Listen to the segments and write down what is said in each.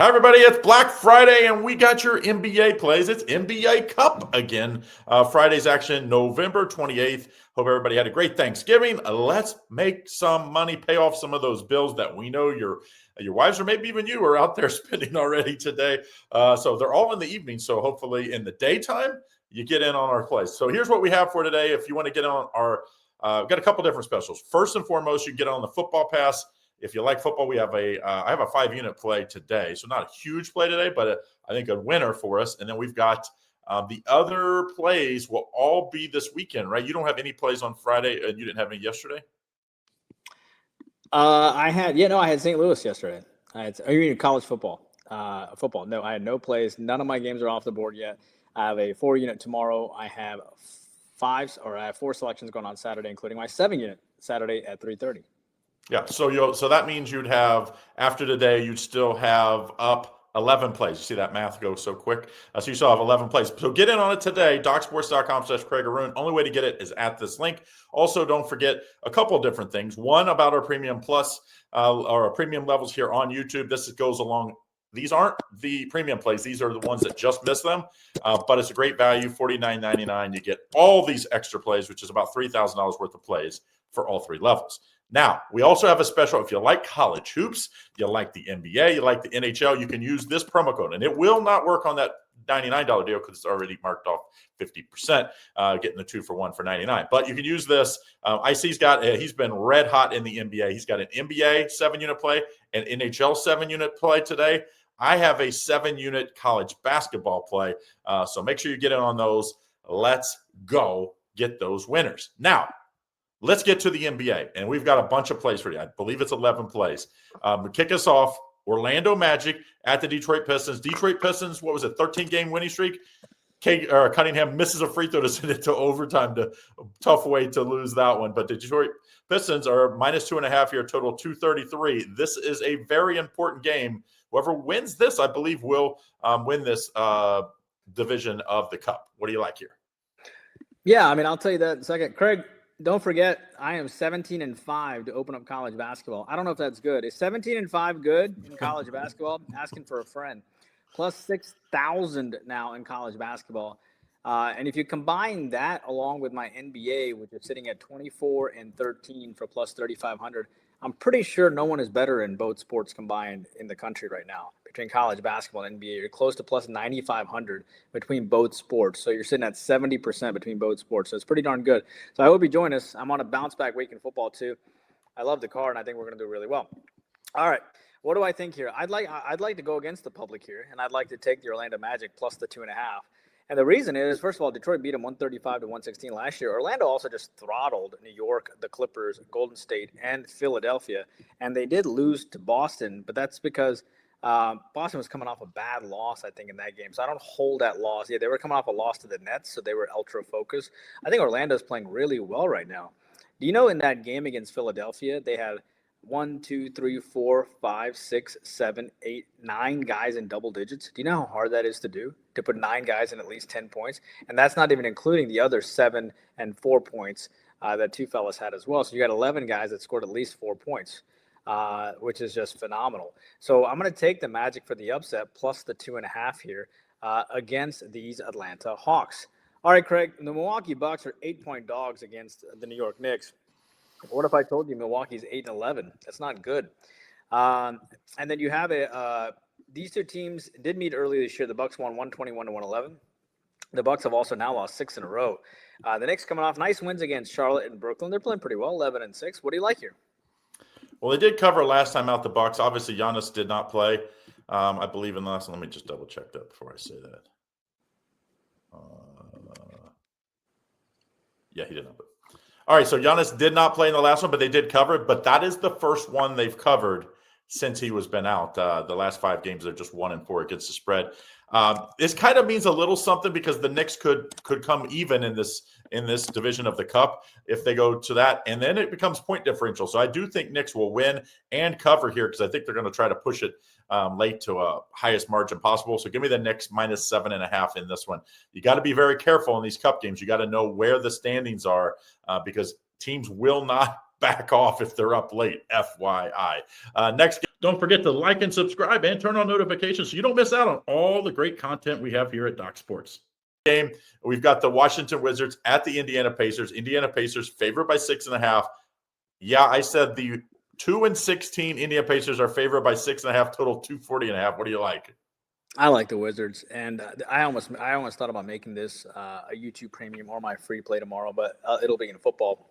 Hi, everybody. It's Black Friday, and we got your NBA plays. It's NBA Cup again. Friday's action, November 28th. Hope everybody had a great Thanksgiving. Let's make some money, pay off some of those bills that we know your wives or maybe even you are out there spending already today. So they're all in the evening. So hopefully in the daytime, you get in on our plays. So here's what we have for today. If you want to get on our, got a couple different specials. First and foremost, you can get on the football pass. If you like football, we have I have a 5-unit play today. So not a huge play today, but I think a winner for us. And then we've got the other plays will all be this weekend, right? You don't have any plays on Friday, and you didn't have any yesterday? I had St. Louis yesterday. You mean college football? Football. No, I had no plays. None of my games are off the board yet. I have a 4-unit tomorrow. I have 4 selections going on Saturday, including my 7-unit Saturday at 3:30. Yeah, so that means you'd have, after today, you'd still have up 11 plays. You see that math go so quick? So you still have 11 plays. So get in on it today, docsports.com/Craig Arun. Only way to get it is at this link. Also, don't forget a couple of different things. One, about our Premium Plus or our premium levels here on YouTube. This goes along. These aren't the premium plays. These are the ones that just missed them. But it's a great value, $49.99. You get all these extra plays, which is about $3,000 worth of plays for all 3 levels. Now, we also have a special. If you like college hoops, you like the NBA, you like the NHL, you can use this promo code. And it will not work on that $99 deal because it's already marked off 50%, getting the 2-for-1 for $99. But you can use this. IC's he's been red hot in the NBA. He's got an NBA 7-unit play, an NHL 7-unit play today. I have a 7-unit college basketball play. So make sure you get in on those. Let's go get those winners. Now, let's get to the NBA, and we've got a bunch of plays for you. I believe it's 11 plays. Kick us off, Orlando Magic at the Detroit Pistons. Detroit Pistons, 13-game winning streak? Cunningham misses a free throw to send it to overtime. Tough way to lose that one. But the Detroit Pistons are -2.5 here, total 233. This is a very important game. Whoever wins this, I believe, will win this division of the Cup. What do you like here? Yeah, I'll tell you that in a second. Craig, don't forget, I am 17-5 to open up college basketball. I don't know if that's good. Is 17-5 good in college basketball? Asking for a friend. Plus 6,000 now in college basketball. And if you combine that along with my NBA, which is sitting at 24-13 for plus 3,500, I'm pretty sure no one is better in both sports combined in the country right now. Between college basketball and NBA, you're close to plus 9,500 between both sports. So you're sitting at 70% between both sports. So it's pretty darn good. So I hope you join us. I'm on a bounce back week in football too. I love the card, and I think we're going to do really well. All right. What do I think here? I'd like to go against the public here, and I'd like to take the Orlando Magic plus the 2.5. And the reason is, first of all, Detroit beat them 135-116 last year. Orlando also just throttled New York, the Clippers, Golden State, and Philadelphia. And they did lose to Boston, but that's because Boston was coming off a bad loss, I think, in that game. So I don't hold that loss. Yeah, they were coming off a loss to the Nets, so they were ultra focused. I think Orlando's playing really well right now. Do you know in that game against Philadelphia, they had 1, 2, 3, 4, 5, 6, 7, 8, 9 guys in double digits? Do you know how hard that is to do? To put 9 guys in at least 10 points? And that's not even including the other 7 and 4 points that 2 fellas had as well. So you got 11 guys that scored at least 4 points, which is just phenomenal. So I'm going to take the Magic for the upset plus the 2.5 here against these Atlanta Hawks. All right, Craig, the Milwaukee Bucks are 8-point dogs against the New York Knicks. What if I told you Milwaukee's 8-11? That's not good. And then you have these 2 teams did meet earlier this year. The Bucks won 121-111. The Bucks have also now lost 6 in a row. The Knicks coming off nice wins against Charlotte and Brooklyn. They're playing pretty well, 11-6. What do you like here? Well, they did cover last time out the Bucks. Obviously, Giannis did not play. I believe in the last one. Let me just double check that before I say that. Yeah, he did not play. All right, so Giannis did not play in the last one, but they did cover it. But that is the first one they've covered since he was been out. The last 5 games, they're just 1-4 against the spread. This kind of means a little something because the Knicks could come even in this division of the Cup if they go to that, and then it becomes point differential. So I do think Knicks will win and cover here because I think they're going to try to push it late to a highest margin possible. So give me the Knicks -7.5 in this one. You got to be very careful in these Cup games. You got to know where the standings are because teams will not back off if they're up late. FYI. Next, don't forget to like and subscribe and turn on notifications so you don't miss out on all the great content we have here at Doc Sports. Game, we've got the Washington Wizards at the Indiana Pacers. Indiana Pacers favored by 6.5. Yeah, I said the 2-16 Indiana Pacers are favored by 6.5, total 240.5. What do you like? I like the Wizards, and I almost thought about making this a YouTube premium or my free play tomorrow, but it'll be in football.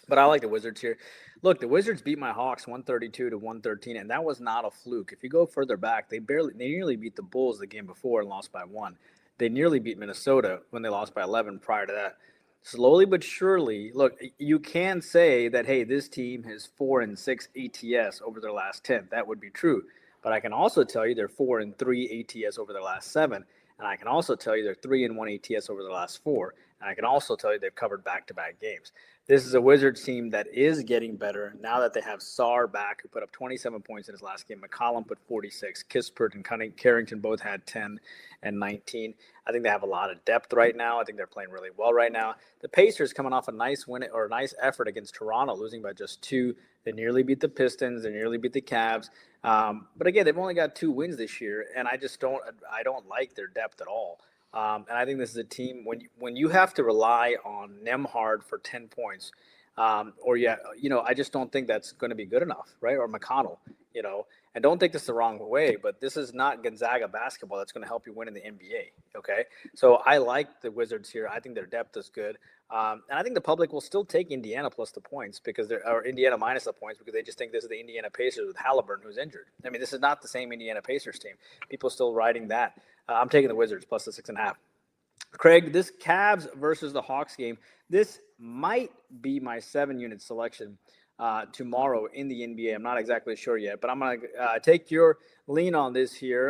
But I like the Wizards here. Look, the Wizards beat my Hawks 132-113, and that was not a fluke. If you go further back, they nearly beat the Bulls the game before and lost by 1. They nearly beat Minnesota when they lost by 11 prior to that. Slowly but surely, look, you can say that, hey, this team has 4-6 ATS over their last 10. That would be true. But I can also tell you they're 4-3 ATS over their last 7. And I can also tell you they're 3-1 ATS over the last 4. And I can also tell you they've covered back-to-back games. This is a Wizards team that is getting better now that they have Sarr back, who put up 27 points in his last game. McCollum put 46. Kispert and Carrington both had 10 and 19. I think they have a lot of depth right now. I think they're playing really well right now. The Pacers coming off a nice win or a nice effort against Toronto, losing by just 2. They nearly beat the Pistons. They nearly beat the Cavs. But again, they've only got 2 wins this year, and I don't like their depth at all. And I think this is a team when you have to rely on Nembhard for 10 points, I just don't think that's going to be good enough, right? Or McConnell, and don't take this the wrong way, but this is not Gonzaga basketball that's going to help you win in the NBA. Okay. So I like the Wizards here. I think their depth is good. And I think the public will still take Indiana plus the points or Indiana minus the points because they just think this is the Indiana Pacers with Halliburton who's injured. I mean, this is not the same Indiana Pacers team. People still riding that. I'm taking the Wizards plus the 6.5. Craig, this Cavs versus the Hawks game, this might be my 7-unit selection tomorrow in the NBA. I'm not exactly sure yet, but I'm going to take your lean on this here.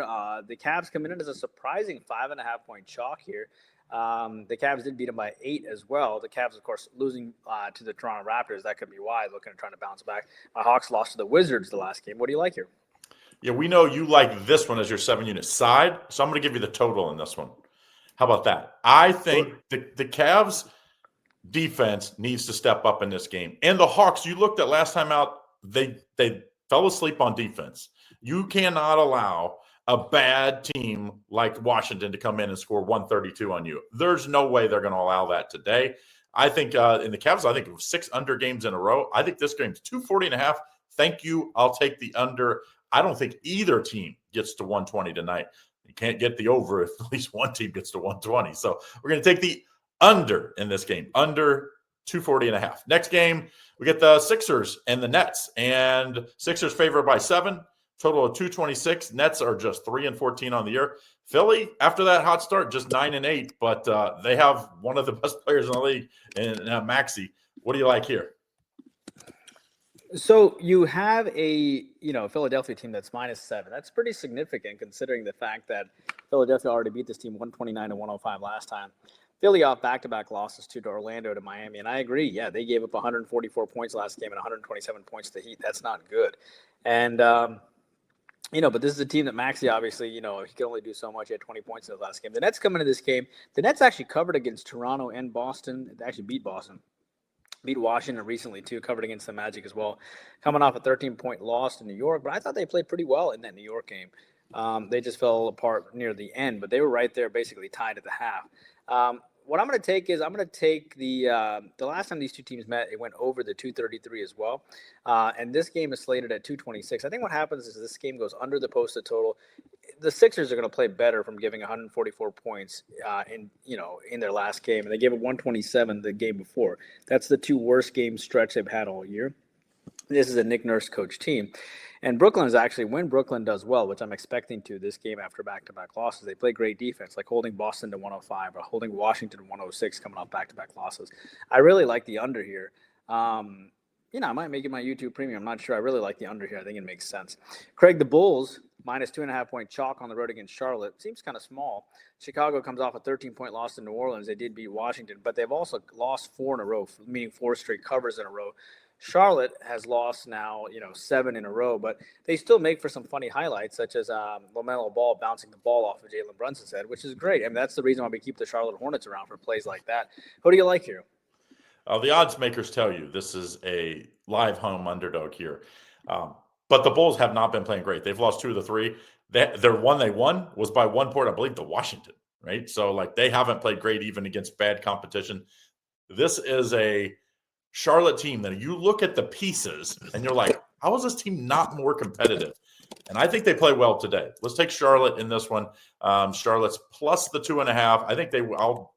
The Cavs come in as a surprising 5.5-point chalk here. The Cavs did beat them by 8 as well. The Cavs, of course, losing to the Toronto Raptors. That could be why, looking at trying to bounce back. My Hawks lost to the Wizards the last game. What do you like here? Yeah, we know you like this one as your 7-unit side, so I'm going to give you the total in this one. How about that? I think the Cavs defense needs to step up in this game. And the Hawks, you looked at last time out, they fell asleep on defense. You cannot allow a bad team like Washington to come in and score 132 on you. There's no way they're going to allow that today. I think in the Cavs, I think it was 6 under games in a row. I think this game's 240.5. Thank you. I'll take the under. I don't think either team gets to 120 tonight. You can't get the over if at least one team gets to 120. So we're going to take the under in this game, under 240.5. Next game, we get the Sixers and the Nets. And Sixers favored by 7, total of 226. Nets are just 3-14 on the year. Philly, after that hot start, just 9-8, but they have one of the best players in the league in Maxey. What do you like here? So you have a Philadelphia team that's -7. That's pretty significant considering the fact that Philadelphia already beat this team 129-105 last time. Philly off back-to-back losses to Orlando, to Miami, and I agree. Yeah, they gave up 144 points last game and 127 points to the Heat. That's not good. And but this is a team that Maxey obviously, he can only do so much. He had 20 points in the last game. The Nets come into this game. The Nets actually covered against Toronto and Boston. They actually beat Boston. Beat Washington recently, too, covered against the Magic as well. Coming off a 13-point loss to New York, but I thought they played pretty well in that New York game. They just fell apart near the end, but they were right there basically tied at the half. What I'm going to take is the last time these two teams met, it went over the 233 as well. And this game is slated at 226. I think what happens is this game goes under the posted total. The Sixers are going to play better from giving 144 points in their last game, and they gave it 127 the game before. That's the 2 worst game stretch they've had all year. This is a Nick Nurse coach team. And Brooklyn is actually, when Brooklyn does well, which I'm expecting to this game after back-to-back losses, they play great defense, like holding Boston to 105 or holding Washington to 106 coming off back-to-back losses. I really like the under here. I might make it my YouTube premium. I'm not sure. I really like the under here. I think it makes sense. Craig, the Bulls, -2.5-point chalk on the road against Charlotte. Seems kind of small. Chicago comes off a 13-point loss to New Orleans. They did beat Washington, but they've also lost 4 in a row, meaning 4 straight covers in a row. Charlotte has lost now, 7 in a row, but they still make for some funny highlights, such as LaMelo Ball bouncing the ball off of Jalen Brunson's head, which is great. I mean, that's the reason why we keep the Charlotte Hornets around for plays like that. Who do you like here? The odds makers tell you this is a live home underdog here. But the Bulls have not been playing great. They've lost 2 of the 3. Their one they won was by 1 point, I believe, to Washington, right? So, like, they haven't played great even against bad competition. This is a Charlotte team that you look at the pieces and you're like, how is this team not more competitive? And I think they play well today. Let's take Charlotte in this one. Charlotte's plus the 2.5. I think I'll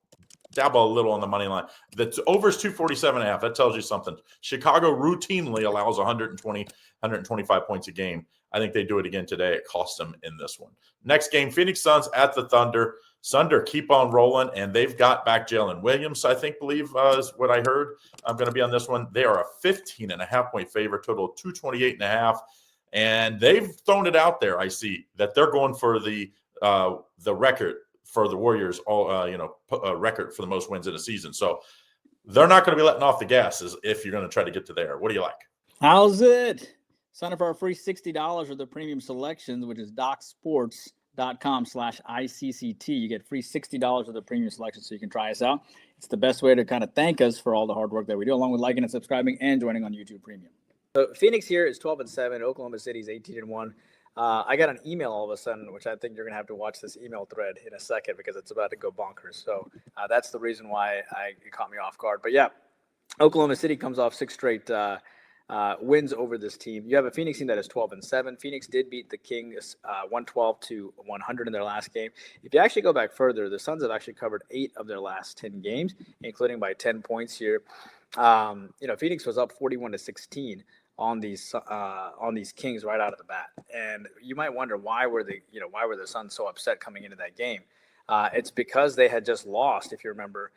dabble a little on the money line. The over is 247.5. That tells you something. Chicago routinely allows 120, 125 points a game. I think they do it again today. It cost them in this one. Next game, Phoenix Suns at the Thunder. Thunder keep on rolling, and they've got back Jalen Williams, believe is what I heard. I'm going to be on this one. They are a 15.5-point favorite, total of 228.5. And they've thrown it out there. I see that they're going for the record for the Warriors, record for the most wins in a season. So they're not going to be letting off the gas if you're going to try to get to there. What do you like? How's it? Sign up for our free $60 for the premium selections, which is docsports.com/ICCT. You get free $60 of the premium selection so you can try us out. It's the best way to kind of thank us for all the hard work that we do, along with liking and subscribing and joining on YouTube Premium. So Phoenix here is 12-7. Oklahoma City is 18-1. I got an email all of a sudden, which I think you're going to have to watch this email thread in a second because it's about to go bonkers. So that's the reason why it caught me off guard. But yeah, Oklahoma City comes off 6 straight wins over this team. You have a Phoenix team that is 12-7. Phoenix did beat the Kings 112-100 in their last game. If you actually go back further, the Suns have actually covered 8 of their last 10 games, including by 10 points here. Phoenix was up 41-16 on these Kings right out of the bat, and you might wonder why were the Suns so upset coming into that game? It's because they had just lost, if you remember,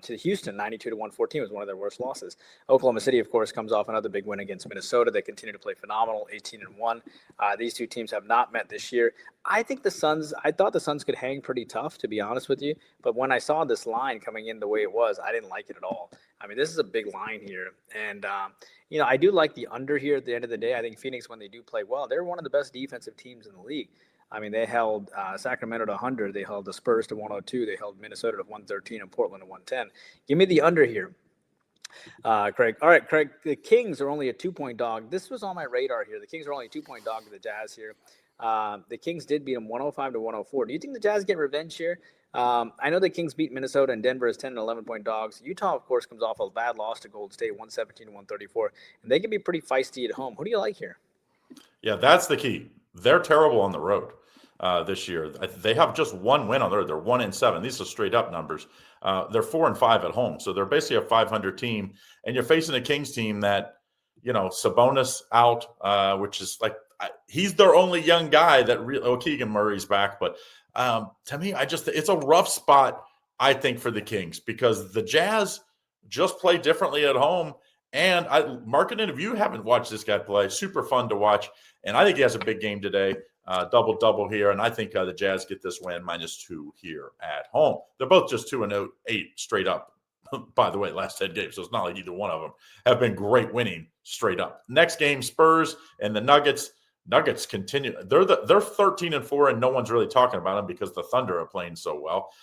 to Houston. 92-114 was one of their worst losses. Oklahoma City, of course, comes off another big win against Minnesota. They continue to play phenomenal, 18-1. These two teams have not met this year. I thought the Suns could hang pretty tough, to be honest with you. But when I saw this line coming in the way it was, I didn't like it at all. I mean, this is a big line here. And, I do like the under here at the end of the day. I think Phoenix, when they do play well, they're one of the best defensive teams in the league. I mean, they held Sacramento to 100. They held the Spurs to 102. They held Minnesota to 113 and Portland to 110. Give me the under here, Craig. All right, Craig, the Kings are only a 2-point dog. This was on my radar here. The Kings are only a 2-point dog to the Jazz here. The Kings did beat them 105-104. Do you think the Jazz get revenge here? I know the Kings beat Minnesota and Denver as 10 and 11-point dogs. Utah, of course, comes off a bad loss to Golden State, 117-134. And they can be pretty feisty at home. Who do you like here? Yeah, that's the key. They're terrible on the road this year. They have just 1 win on the road. They're 1-7. These are straight up numbers. They're 4-5 at home. So they're basically a 500 team. And you're facing a Kings team that, Sabonis out, which is like, he's their only young guy that Keegan Murray's back. But to me, it's a rough spot, I think, for the Kings because the Jazz just play differently at home. And Markkanen, if you haven't watched this guy play, super fun to watch. And I think he has a big game today, double here. And I think the Jazz get this win -2 here at home. They're both just 2-8 straight up, by the way, last 10 games. So it's not like either one of them have been great winning straight up. Next game, Spurs and the Nuggets. Nuggets continue. They're 13-4, and no one's really talking about them because the Thunder are playing so well.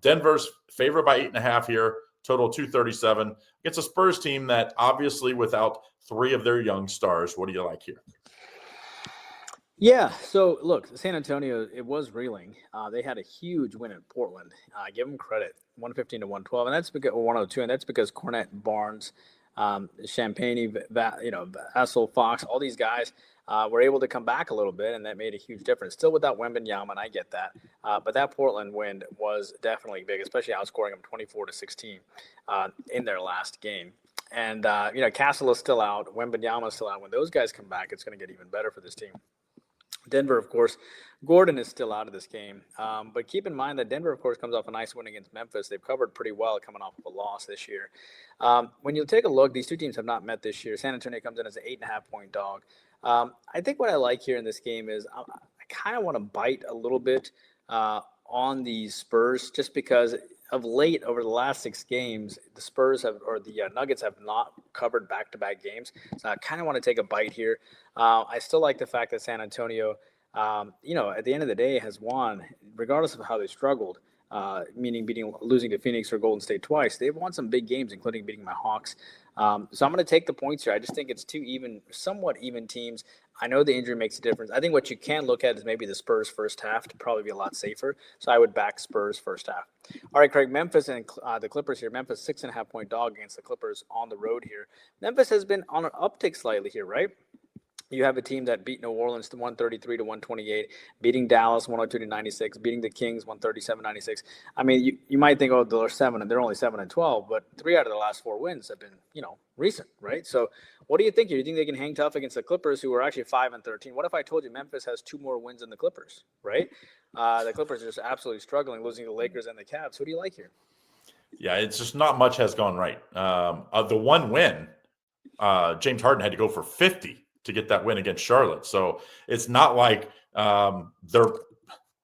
Denver's favored by 8.5 here. Total 237. It's a Spurs team that obviously without 3 of their young stars. What do you like here? Yeah, so look, San Antonio, it was reeling. They had a huge win in Portland. Give them credit, 115-112, and that's because 102, and that's because Cornette, Barnes, Champagne, Vassell, Fox, all these guys were able to come back a little bit, and that made a huge difference. Still without Wembanyama, and I get that. But that Portland win was definitely big, especially outscoring them 24-16 in their last game. And, Castle is still out. Wembanyama is still out. When those guys come back, it's going to get even better for this team. Denver, of course, Gordon is still out of this game. But keep in mind that Denver, of course, comes off a nice win against Memphis. They've covered pretty well coming off of a loss this year. When you take a look, these two teams have not met this year. San Antonio comes in as an 8.5-point dog. I think what I like here in this game is I kind of want to bite a little bit on the Spurs just because of late over the last 6 games, the Nuggets have not covered back-to-back games. So I kind of want to take a bite here. I still like the fact that San Antonio, at the end of the day has won, regardless of how they struggled. meaning losing to Phoenix or Golden State twice. They've won some big games, including beating my Hawks. So I'm going to take the points here. I just think it's two somewhat even teams. I know the injury makes a difference. I think what you can look at is maybe the Spurs first half to probably be a lot safer. So I would back Spurs first half. All right, Craig, Memphis and the Clippers here. Memphis 6.5-point dog against the Clippers on the road here. Memphis has been on an uptick slightly here, right? You have a team that beat New Orleans 133-128, beating Dallas 102-96, beating the Kings 137-96. I mean, you might think, oh, they're 7 and they're only 7-12, but 3 out of the last 4 wins have been, recent, right? So, what do you think here? Do you think they can hang tough against the Clippers, who are actually 5-13? What if I told you Memphis has 2 more wins than the Clippers, right? The Clippers are just absolutely struggling, losing the Lakers and the Cavs. Who do you like here? Yeah, it's just not much has gone right. The one win, James Harden had to go for 50 to get that win against Charlotte. So it's not like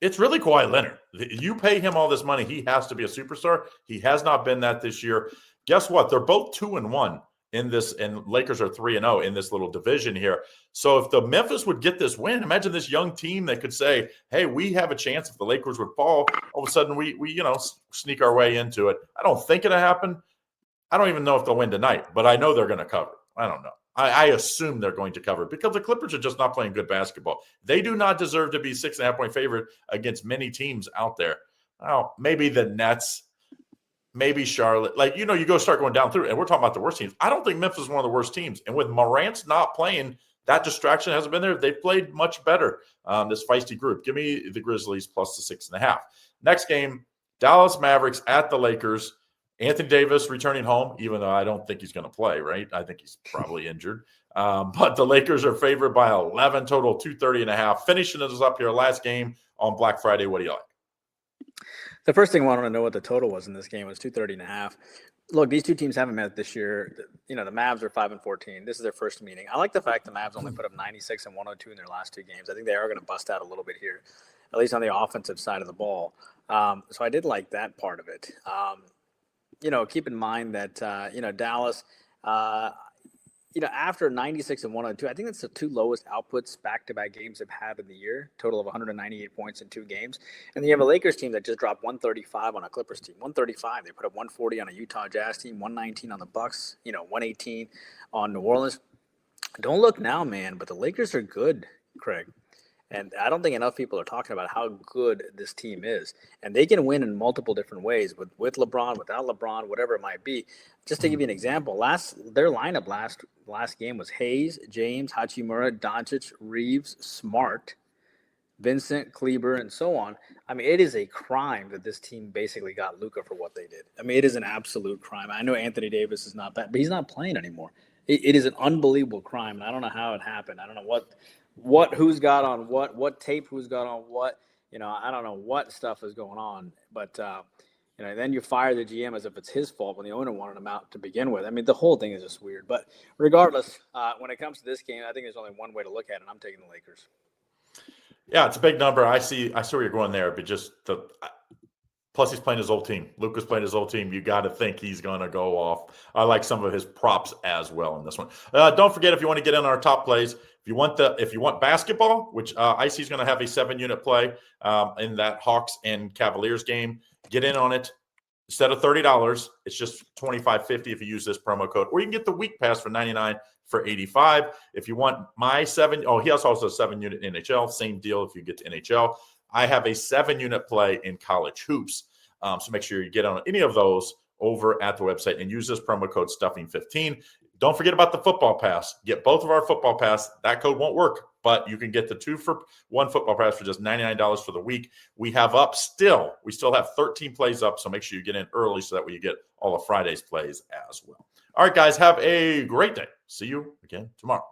it's really Kawhi Leonard. You pay him all this money, he has to be a superstar. He has not been that this year. Guess what? They're both 2-1 in this, and Lakers are 3-0 in this little division here. So if the Memphis would get this win, imagine this young team that could say, hey, we have a chance if the Lakers would fall. All of a sudden we sneak our way into it. I don't think it'll happen. I don't even know if they'll win tonight, but I know they're going to cover. I don't know. I assume they're going to cover because the Clippers are just not playing good basketball. They do not deserve to be 6.5-point favorite against many teams out there. Now, maybe the Nets, maybe Charlotte. You go start going down through, and we're talking about the worst teams. I don't think Memphis is one of the worst teams. And with Morant's not playing, that distraction hasn't been there. They've played much better, this feisty group. Give me the Grizzlies plus the 6.5. Next game, Dallas Mavericks at the Lakers. Anthony Davis returning home, even though I don't think he's going to play, right? I think he's probably injured. But the Lakers are favored by 11 total, 230.5. Finishing us up here, last game on Black Friday. What do you like? The first thing I wanted to know what the total was in this game was 230.5. Look, these two teams haven't met this year. The Mavs are 5-14. This is their first meeting. I like the fact the Mavs only put up 96 and 102 in their last 2 games. I think they are going to bust out a little bit here, at least on the offensive side of the ball. So I did like that part of it. Keep in mind that, Dallas, after 96 and 102, I think that's the 2 lowest outputs back-to-back games they've had in the year, total of 198 points in 2 games. And then you have a Lakers team that just dropped 135 on a Clippers team, 135. They put up 140 on a Utah Jazz team, 119 on the Bucks, 118 on New Orleans. Don't look now, man, but the Lakers are good, Craig. And I don't think enough people are talking about how good this team is. And they can win in multiple different ways with LeBron, without LeBron, whatever it might be. Just to give you an example, their lineup last game was Hayes, James, Hachimura, Doncic, Reeves, Smart, Vincent, Kleber, and so on. I mean, it is a crime that this team basically got Luka for what they did. I mean, it is an absolute crime. I know Anthony Davis is not that, but he's not playing anymore. It is an unbelievable crime, and I don't know how it happened. I don't know who's got on what tape, who's got on what, I don't know what stuff is going on, but, then you fire the GM as if it's his fault when the owner wanted him out to begin with. I mean, the whole thing is just weird, but regardless, when it comes to this game, I think there's only one way to look at it, and I'm taking the Lakers. Yeah, it's a big number. I see where you're going there, but just plus he's playing his old team. Luka's playing his old team. You got to think he's going to go off. I like some of his props as well in this one. Don't forget, if you want to get in on our top plays, if you want basketball, which Icy's going to have a 7-unit play in that Hawks and Cavaliers game, get in on it. Instead of $30, it's just $25.50 if you use this promo code. Or you can get the week pass for $99 for $85. If you want my he also has a 7-unit NHL. Same deal if you get to NHL. I have a 7-unit play in college hoops. So make sure you get on any of those over at the website and use this promo code STUFFING15. Don't forget about the football pass. Get both of our football pass. That code won't work, but you can get the 2-for-1 football pass for just $99 for the week. We still have 13 plays up, so make sure you get in early so that way you get all of Friday's plays as well. All right, guys, have a great day. See you again tomorrow.